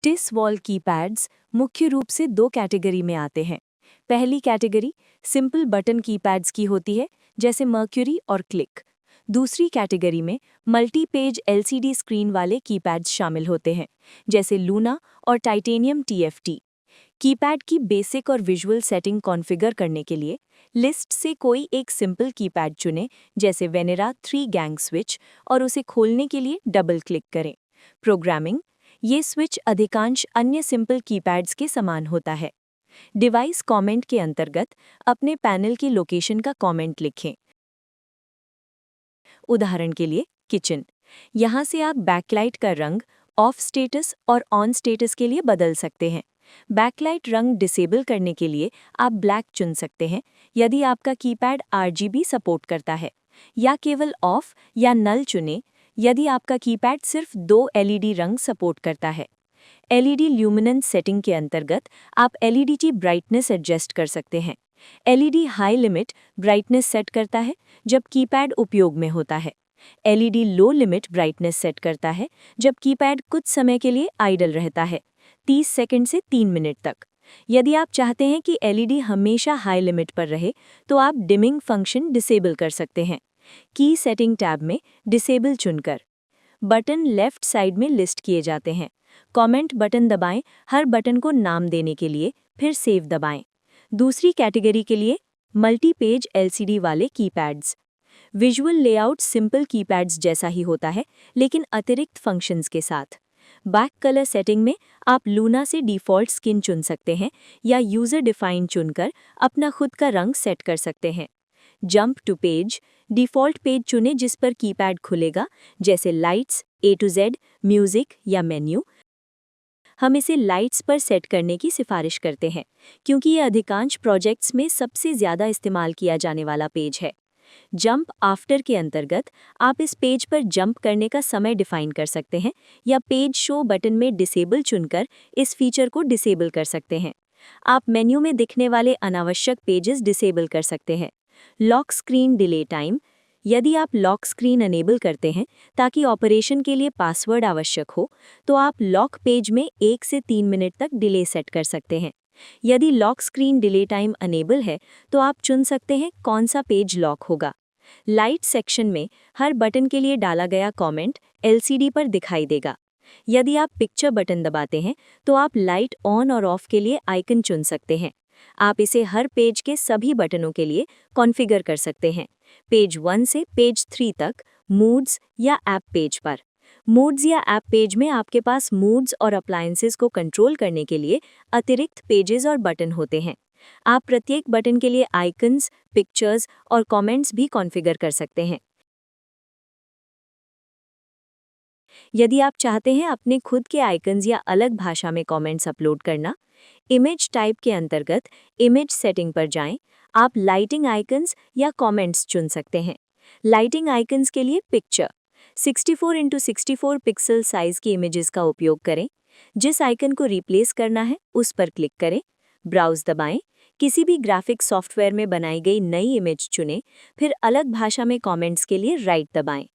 TISS wall keypads मुख्य रूप से दो कैटेगरी में आते हैं। पहली कैटेगरी सिंपल बटन कीपैड्स की होती है, जैसे मर्क्यूरी और क्लिक। दूसरी कैटेगरी में मल्टी पेज एलसीडी स्क्रीन वाले कीपैड्स शामिल होते हैं, जैसे लूना और टाइटेनियम टीएफटी। कीपैड की बेसिक और विजुअल सेटिंग कॉन्फ़िगर करने के लिए लिस्ट से कोई एक सिंपल कीपैड चुनें, जैसे वेनेरा 3 गैंग स्विच, और उसे खोलने के लिए डबल क्लिक करें। प्रोग्रामिंग: ये स्विच अधिकांश अन्य सिंपल कीपैड्स के समान होता है। डिवाइस कमेंट के अंतर्गत अपने पैनल की लोकेशन का कमेंट लिखें। उदाहरण के लिए किचन। यहाँ से आप बैकलाइट का रंग ऑफ स्टेटस और ऑन स्टेटस के लिए बदल सकते हैं। बैकलाइट रंग डिसेबल करने के लिए आप ब्लैक चुन सकते हैं यदि आपका कीपैड आरजीबी सपोर्ट करता है, या केवल ऑफ या नल चुनें यदि आपका कीपैड सिर्फ 2 एलईडी रंग सपोर्ट करता है। एलईडी ल्यूमिनेंस सेटिंग के अंतर्गत आप एलईडी की ब्राइटनेस एडजस्ट कर सकते हैं। LED high limit brightness set करता है जब कीपैड उपयोग में होता है। एलईडी लो लिमिट ब्राइटनेस सेट करता है जब कीपैड कुछ समय के लिए आइडल रहता है, 30 सेकंड से 3 मिनट तक। यदि आप चाहते हैं कि एलईडी हमेशा हाई लिमिट पर रहे, तो आप डिमिंग फंक्शन डिसेबल कर सकते हैं। की सेटिंग टैब में डिसेबल चुनकर बटन लेफ्ट साइड में लिस्ट किए जाते हैं। कमेंट बटन दबाएं हर बटन को नाम देने के लिए, फिर सेव दबाएं। दूसरी कैटेगरी के लिए मल्टी पेज एलसीडी वाले keypads. Visual layout simple keypads जैसा ही होता है, लेकिन अतिरिक्त फंक्शंस के साथ। बैक कलर सेटिंग में आप लूना से डिफ़ॉल्ट स्किन चुन सकते हैं या यूज़र डिफाइन चुनकर अपना खुद का रंग सेट कर सकते हैं। Jump to page: default page चुनें जिस पर कीपैड खुलेगा, जैसे lights, A to Z, music या मेन्यू। हम इसे लाइट्स पर सेट करने की सिफारिश करते हैं, क्योंकि ये अधिकांश प्रोजेक्ट्स में सबसे ज़्यादा इस्तेमाल किया जाने वाला पेज है। जंप आफ्टर के अंतर्गत आप इस पेज पर जंप करने का समय डिफाइन कर सकते हैं, या पेज शो बटन में डिसेबल चुनकर इस फीचर को डिसेबल कर सकते हैं। आप मेन्यू में दिखने वाले अनावश्यक पेजेस डिसेबल कर सकते हैं। लॉक स्क्रीन डिले टाइम: यदि आप लॉक स्क्रीन अनेबल करते हैं ताकि ऑपरेशन के लिए पासवर्ड आवश्यक हो, तो आप लॉक पेज में 1 से 3 मिनट तक डिले सेट कर सकते हैं। यदि lock screen delay time enable है, तो आप चुन सकते हैं कौन सा पेज लॉक होगा। लाइट सेक्शन में हर बटन के लिए डाला गया कमेंट एलसीडी पर दिखाई देगा। यदि आप पिक्चर बटन दबाते हैं, तो आप लाइट ऑन और ऑफ के लिए आइकन चुन सकते हैं। आप इसे हर पेज के सभी बटनों के लिए कॉन्फ़िगर कर सकते हैं, पेज 1 से पेज 3 तक, मूड्स या ऐप पेज पर। मूड्स या ऐप पेज में आपके पास मूड्स और अप्लायंसेस को कंट्रोल करने के लिए अतिरिक्त पेजेस और बटन होते हैं। आप प्रत्येक बटन के लिए आइकन्स, पिक्चर्स और कमेंट्स भी कॉन्फ़िगर कर सकते हैं। यदि आप चाहते हैं अपने खुद के आइकन्स या अलग भाषा में कमेंट्स अपलोड करना, इमेज टाइप के अंतर्गत इमेज सेटिंग पर जाएं। आप लाइटिंग आइकन्स या कमेंट्स चुन सकते हैं। लाइटिंग आइकन्स के लिए पिक्चर 64x64 पिक्सल साइज की इमेजेस का उपयोग करें। जिस आइकन को रिप्लेस करना है उस पर क्लिक करें, ब्राउज दबाएं, किसी भी ग्राफिक सॉफ्टवेयर में बनाई गई नई इमेज चुनें, फिर अलग भाषा में कमेंट्स के लिए राइट दबाएं।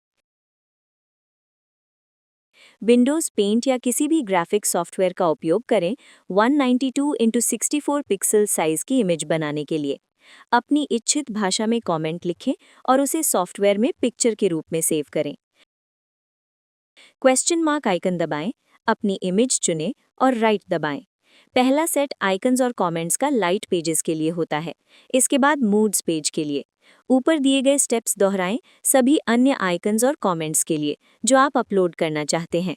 विंडोज़ पेंट या किसी भी ग्राफिक सॉफ्टवेयर का उपयोग करें 192x64 पिक्सल साइज की इमेज बनाने के लिए। अपनी इच्छित भाषा में कमेंट लिखें और उसे सॉफ्टवेयर में पिक्चर के रूप में सेव करें। क्वेश्चन मार्क आइकन दबाएं, अपनी इमेज चुनें और राइट दबाएं। पहला सेट आइकन्स और कमेंट्स का लाइट पेजेस के लिए होता है, इसके बाद मूड्स पेज के लिए। ऊपर दिए गए स्टेप्स दोहराएं सभी अन्य आइकन्स और कमेंट्स के लिए जो आप अपलोड करना चाहते हैं।